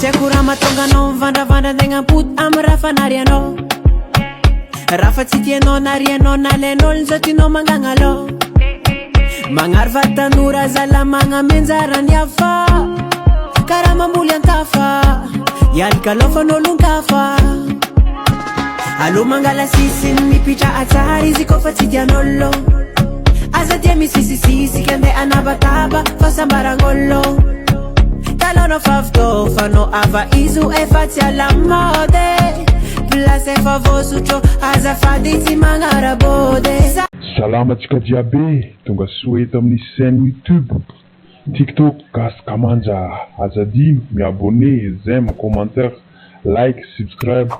Tsy haiko raha mahatonga anao mivandravandran-tegna pot amy raha fanarianao. Raha fa tsy tianao narianao nalain'olo zao tianao mangagna alô. Magnary vatanora zala magnamenjarany hafa, karaha mamboly antafa ialika alofan'olon-kafa. Allo mangala sisiny mipitra atsara izy koa fa tsy tian'olo. Aza dia misisisisy kande anabataba fa sambaran'olo. Talonao favotô fanao ava izo efa tsy alamode. Place efa voasotro azafady tsy magnarabody. Salama antsika jiaby, tonga soa eto amin'ny chaîne YouTube, TikTok, Gasaka Manja. Azadino miabonné, j'aime, commentaire, like, subscribe,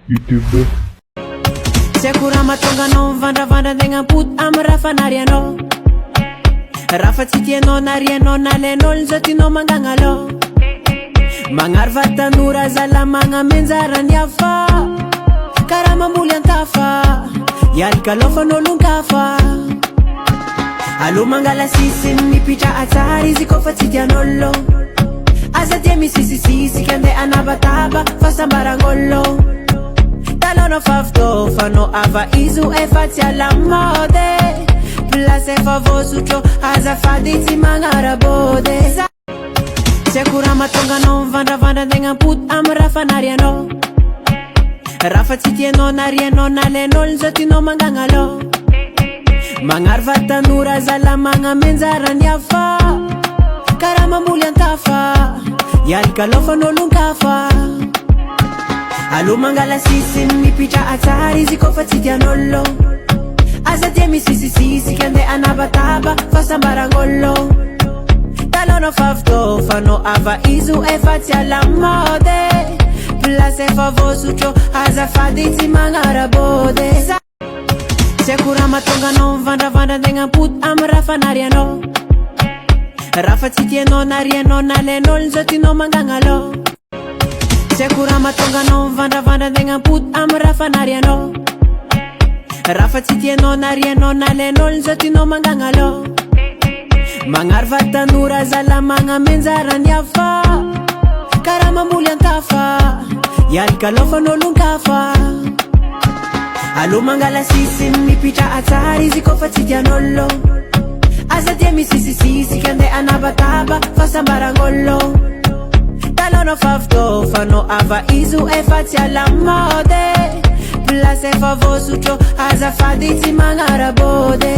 YouTube. Tsy haiko raha mahatonga anao mivandravandran-tegna pot amy raha fanarianao. Raha fa tsy tianao narianao nalain'olo zao tianao mangagna alô. Magnary vatanora zala magnamenjarany hafa, karaha mamboly antafa ialika alofan'olon-kafa. Allo mangala sisiny mipitra atsara izy koa fa tsy tian'olo. Aza dia misisisisy kande anabataba fa sambaran'olo. Talonao favotô fanao ava izo efa tsy alamode. Place efa voasotro azafady tsy magnarabody. Tsy haiko raha mahatonga anao mivandravandran-tegna pot amy raha fanarianao. Raha fa tsy tianao narianao nalain'olo zao tianao mangagna alô. Magnary vatanora zala magnamenjarany hafa, karaha mamboly antafa ialika alofan'olon-kafa. Allo mangala sisiny mipitra atsara izy koa fa tsy tian'olo. Aza dia misisisisy kande anabataba fa sambaran'olo. Talonao favotô fanao ava izo efa tsy alamode. Place efa voasotro azafady tsy magnarabody. Tsy haiko raha mahatonga anao mivandravandran-tegna pot amy raha fanarianao. Raha fa tsy tianao narianao nalain'olo zao tianao mangagna alô. Tsy haiko raha mahatonga anao mivandravandran-tegna pot amy raha fanarianao. Raha fa tsy tianao narianao nalain'olo zao tianao mangagna alô. Magnary vatanora zala magnamenjarany hafa, karaha mamboly antafa ialika alofan'olon-kafa. Allo mangala sisiny mipitra atsara izy koa fa tsy tian'olo. Aza dia misisisisy kande anabataba fa sambaran'olo. Talonao favotô fanao ava izo efa tsy alamode. Place efa voasotro azafady tsy magnarabody.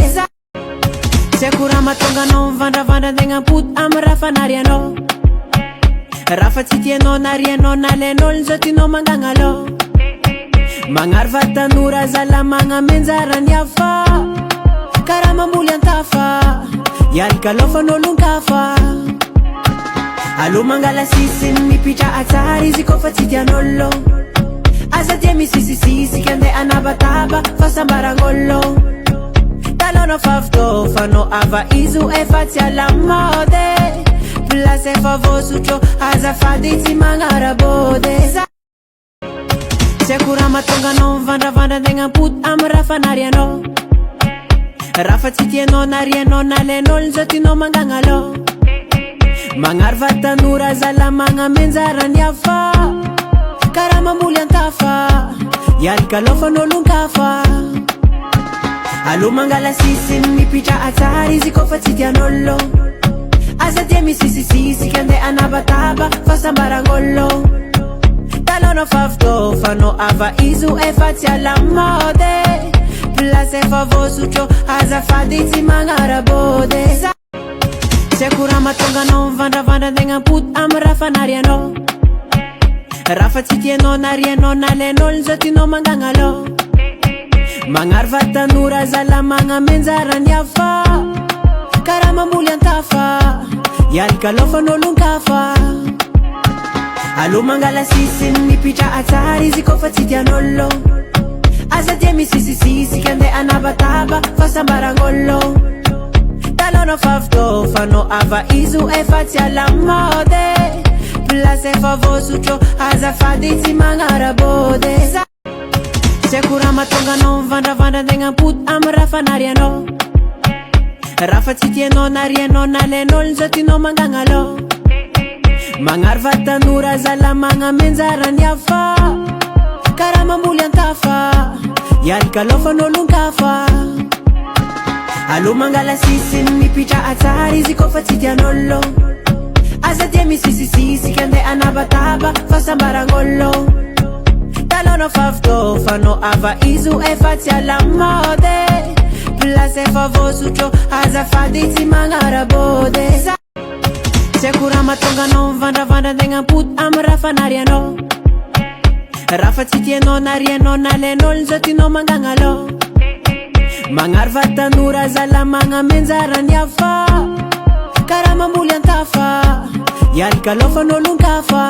Tsy haiko raha mahatonga anao mivandravandran-tegna pot amy raha fanarianao. Raha fa tsy tianao narianao nalain'olo zao tianao mangagna alô. Magnary vatanora zala magnamenjarany hafa, karaha mamboly antafa ialika alofan'olon-kafa. Allo mangala sisiny mipitra atsara izy koa fa tsy tian'olo. Aza dia misisisisy kande anabataba fa sambaran'olo. Talonao favotô fanao ava izo efa tsy alamode. Place efa voasotro azafady tsy magnarabody. Tsy haiko raha mahatonga anao mivandravandran-tegna pot amy raha fanarianao. Raha fa tsy tianao narianao nalain'olo zao tianao mangagna alô. Magnary vatanora zala magnamenjarany hafa, karaha mamboly antafa ialika alofan'olon-kafa. Allo mangala sisiny mipitra atsara izy koa fa tsy tian'olo. Aza dia misisisisy kande anabataba fa sambaran'olo. Talonao favotô fanao ava izo efa tsy alamode. Place efa voasotro azafady tsy magnarabody. Tsy haiko raha mahatonga anao mivandravandran-tegna pot amy raha fanarianao. Raha fa tsy tianao narianao nalain'olo zao tianao mangagna alô. Magnary vatanora zala magnamenjarany hafa, karaha mamboly antafa ialika alofan'olon-kafa. Allo mangala sisiny mipitra atsara izy koa fa tsy tian'olo. Aza dia misisisisy kande anabataba fa sambaran'olo. Talonao favotô fanao ava izo efa tsy alamode. Place efa voasotro azafady tsy magnarabody. Tsy haiko raha mahatonga anao mivandravandran-tegna pot amy raha fanarianao. Raha fa tsy tianao narianao nalain'olo zao tianao mangagna alô. Magnarva tanora zala magnamenjarany hafa karaha mamboly antafa ialokalofan'olon-kafa alo mangala sisiny mipitra atsara izy koa fa tsy tian'olo aza dia misisisisika andeha anabataba fa sambaran'olo talonao fa avitô fanao ava izo efa tsy alamode place efa voasotro azafady tsy magnarabody tsy aiko raha mahatonga anao mivandravandra antegna mpoto amy raha fanarianao raha fa tsy tianao narianao nalain'olo zao tianao mangagnalô magnary vatanora zala magnamenjarany hafa karaha mamboly antafa ialokalofan'olon-kafa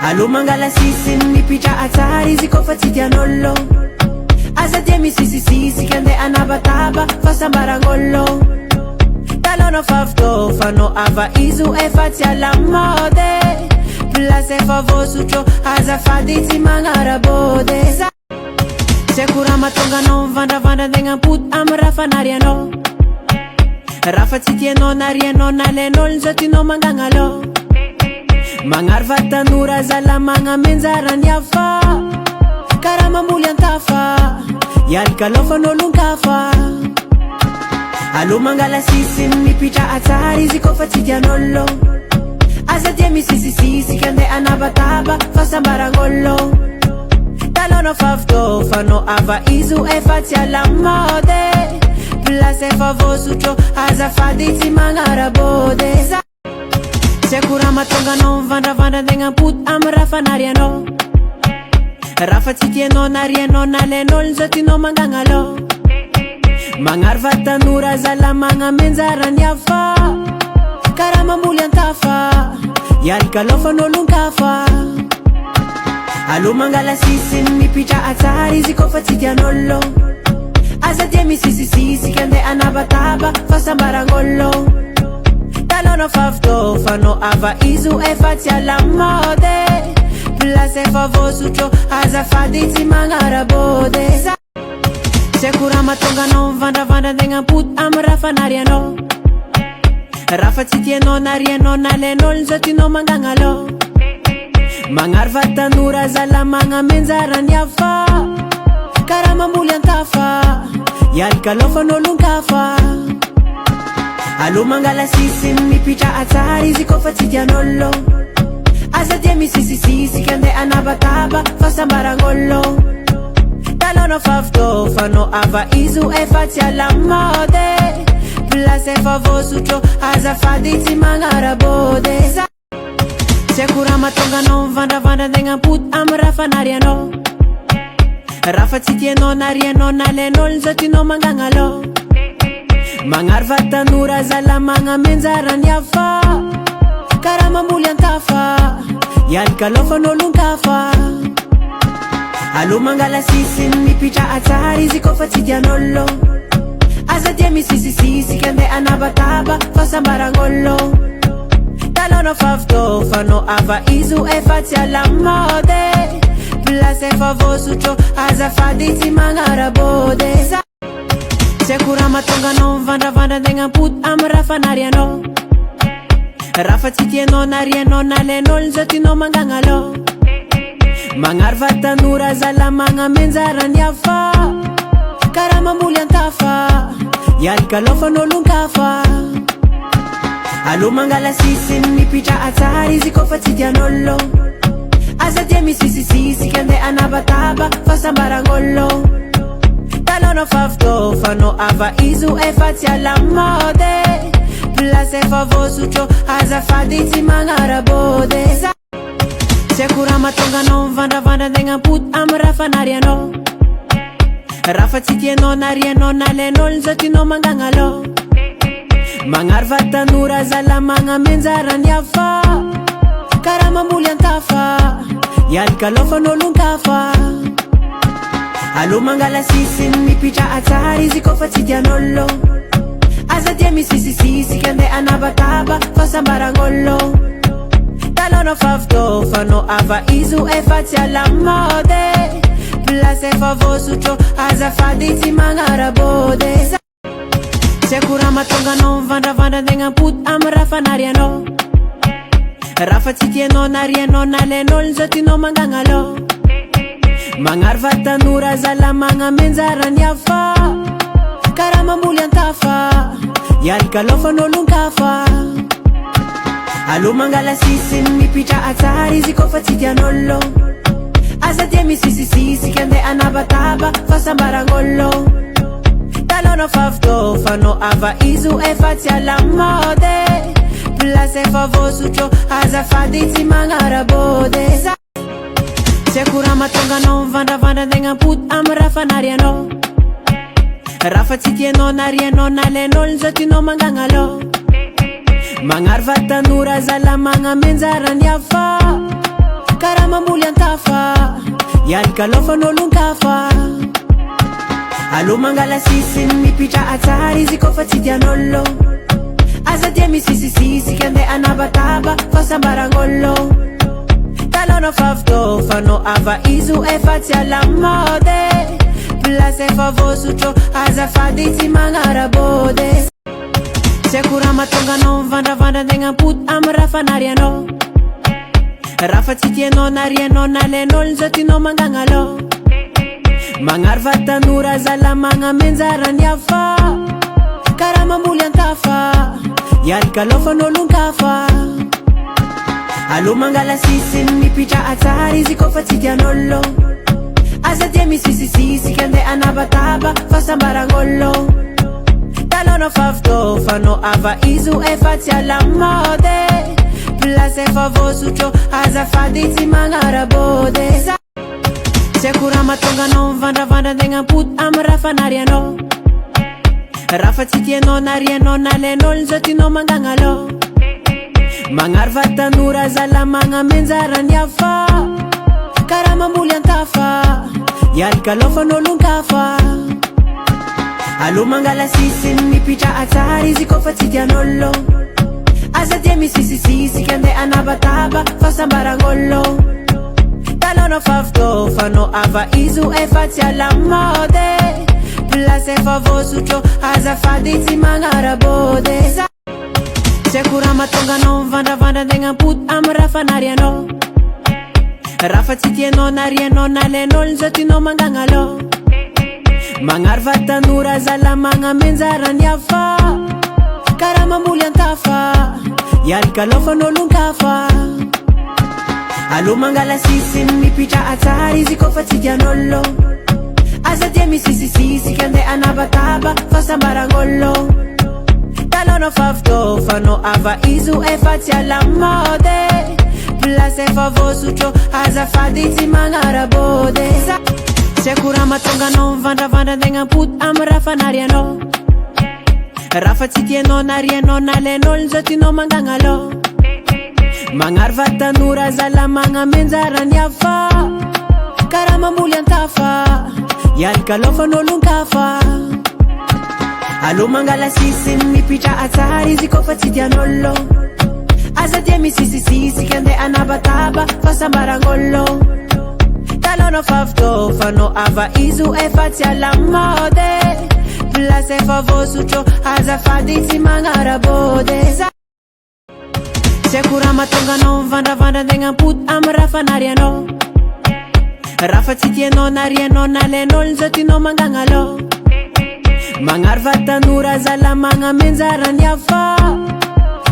alo mangala sisiny mipitra atsara izy koa fa tsy tian'olo aza dia misisisisika andeha anabataba fa sambaran'olo talonao fa avitô fanao ava izo efa tsy alamode place efa voasotro azafady tsy magnarabody tsy aiko raha mahatonga anao mivandravandra antegna mpoto amy raha fanarianao raha fa tsy tianao narianao nalain'olo zao tianao mangagnalô magnary vatanora zala magnamenjarany hafa karaha mamboly antafa ialokalofan'olon-kafa alo mangala sisiny mipitra atsara izy koa fa tsy tian'olo aza dia misisisisika andeha anabataba fa sambaran'olo talonao fa avitô fanao ava izo efa tsy alamode place efa voasotro azafady tsy magnarabody tsy aiko raha mahatonga anao mivandravandra antegna mpoto amy raha fanarianao raha fa tsy tianao narianao nalain'olo zao tianao mangagnalô magnary vatanora zala magnamenjarany hafa karaha mamboly antafa ialokalofan'olon-kafa alo mangala sisiny mipitra atsara izy koa fa tsy tian'olo aza dia misisisisika andeha anabataba fa sambaran'olo talonao fa avitô fanao ava izo efa tsy alamode place efa voasotro azafady tsy magnarabody tsy aiko raha mahatonga anao mivandravandra antegna mpoto amy raha fanarianao raha fa tsy tianao narianao nalain'olo zao tianao mangagnalô magnary vatanora zala magnamenjarany hafa karaha mamboly antafa ialokalofan'olon-kafa alo mangala sisiny mipitra atsara izy koa fa tsy tian'olo aza dia misisisisika andeha anabataba fa sambaran'olo talonao fa avitô fanao ava izo efa tsy alamode place efa voasotro azafady tsy magnarabody tsy aiko raha mahatonga anao mivandravandra antegna mpoto amy raha fanarianao raha fa tsy tianao narianao nalain'olo zao tianao mangagnalô magnary vatanora zala magnamenjarany hafa karaha mamboly antafa ialokalofan'olon-kafa alo mangala sisiny mipitra atsara izy koa fa tsy tian'olo aza dia misisisisika andeha anabataba fa sambaran'olo talonao fa avitô fanao ava izo efa tsy alamode place efa voasotro azafady tsy magnarabody tsy aiko raha mahatonga anao mivandravandra antegna mpoto amy raha fanarianao raha fa tsy tianao narianao nalain'olo zao tianao mangagnalô magnary vatanora zala magnamenjarany hafa karaha mamboly antafa ialokalofan'olon-kafa alo mangala sisiny mipitra atsara izy koa fa tsy tian'olo aza dia misisisisika andeha anabataba fa sambaran'olo talonao fa avitô fanao ava izo efa tsy alamode place efa voasotro azafady tsy magnarabody tsy aiko raha mahatonga anao mivandravandra antegna mpoto amy raha fanarianao raha fa tsy tianao narianao nalain'olo zao tianao mangagnalô magnary vatanora zala magnamenjarany hafa karaha mamboly antafa ialokalofan'olon-kafa alo mangala sisiny mipitra atsara izy koa fa tsy tian'olo aza dia misisisisika andeha anabataba fa sambaran'olo talonao fa avitô fanao ava izo efa tsy alamode place efa voasotro azafady tsy magnarabody tsy aiko raha mahatonga anao mivandravandra antegna mpoto amy raha fanarianao raha fa tsy tianao na rianao na lain'olo zao tianao mangagnalô magnary vatanora zala magnamenjarany afa karaha mamboly antafa ialokalofan'olon-kafa alo mangala sisiny mipitra atsara izy koa fa tsy tian'olo aza dia misisisisika andeha anabataba fahasambaran'olo talonao favitôfanao ava izo efa tsy alamode place efa voasotro azafady tsy magnarabôdy tsy ako raha mahatonganao mivandravandra antegna ampody amy raha fanarianao raha fa tsy tianao na rianao na lain'olo zao tianao mangagnalô magnary vatanora zala magnamenjarany afa karaha mamboly antafa ialokalofan'olon-kafa alo mangala sisiny mipitra atsara izy koa fa tsy tian'olo aza dia misisisisika andeha anabataba fahasambaran'olo talonao favitôfanao ava izo efa tsy alamode place efa voasotro azafady tsy magnarabôdy tsy ako raha mahatonganao mivandravandra antegna ampody amy raha fanarianao raha fa tsy tianao na rianao na lain'olo zao tianao mangagnalô magnary vatanora zala magnamenjarany afa karaha mamboly antafa ialokalofan'olon-kafa alo mangala sisiny mipitra atsara izy koa fa tsy tian'olo aza dia misisisisika andeha anabataba fahasambaran'olo talonao favitôfanao ava izo efa tsy alamode place efa voasotro azafady tsy magnarabôdy tsy ako raha mahatonganao mivandravandra antegna ampody amy raha fanarianao raha fa tsy tianao na rianao na lain'olo zao tianao mangagnalô magnary vatanora zala magnamenjarany afa karaha mamboly antafa ialokalofan'olon-kafa alo mangala sisiny mipitra atsara izy koa fa tsy tian'olo aza dia misisisisika andeha anabataba fahasambaran'olo talonao favitôfanao ava izo efa tsy alamode place efa voasotro azafady tsy magnarabôdy tsy ako raha mahatonganao mivandravandra antegna ampody amy raha fanarianao raha fa tsy tianao na rianao na lain'olo zao tianao mangagnalô magnary vatanora zala magnamenjarany afa karaha mamboly antafa ialokalofan'olon-kafa alo mangala sisiny mipitra atsara izy koa fa tsy tian'olo aza dia misisisisika andeha anabataba fahasambaran'olo talonao favitôfanao ava izo efa tsy alamode place efa voasotro azafady tsy magnarabôdy tsy ako raha mahatonganao mivandravandra antegna ampody amy raha fanarianao raha fa tsy tianao na rianao na lain'olo zao tianao mangagnalô magnary vatanora zala magnamenjarany afa karaha mamboly antafa ialokalofan'olon-kafa alo mangala sisiny mipitra atsara izy koa fa tsy tian'olo aza dia misisisisika andeha anabataba fahasambaran'olo talonao favitôfanao ava izo efa tsy alamode place efa voasotro azafady tsy magnarabôdy tsy ako raha mahatonganao mivandravandra antegna ampody amy raha fanarianao raha fa tsy tianao na rianao na lain'olo zao tianao mangagnalô magnary vatanora zala magnamenjarany afa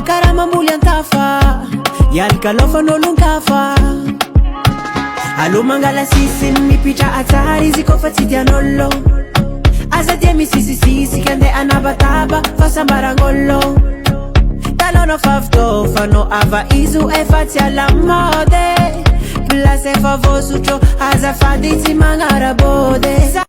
karaha mamboly antafa ialokalofan'olon-kafa alo mangala sisiny mipitra atsara izy koa fa tsy tian'olo aza dia misisisisika andeha anabataba fahasambaran'olo talonao favitôfanao ava izo efa tsy alamode place efa voasotro azafady tsy magnarabôdy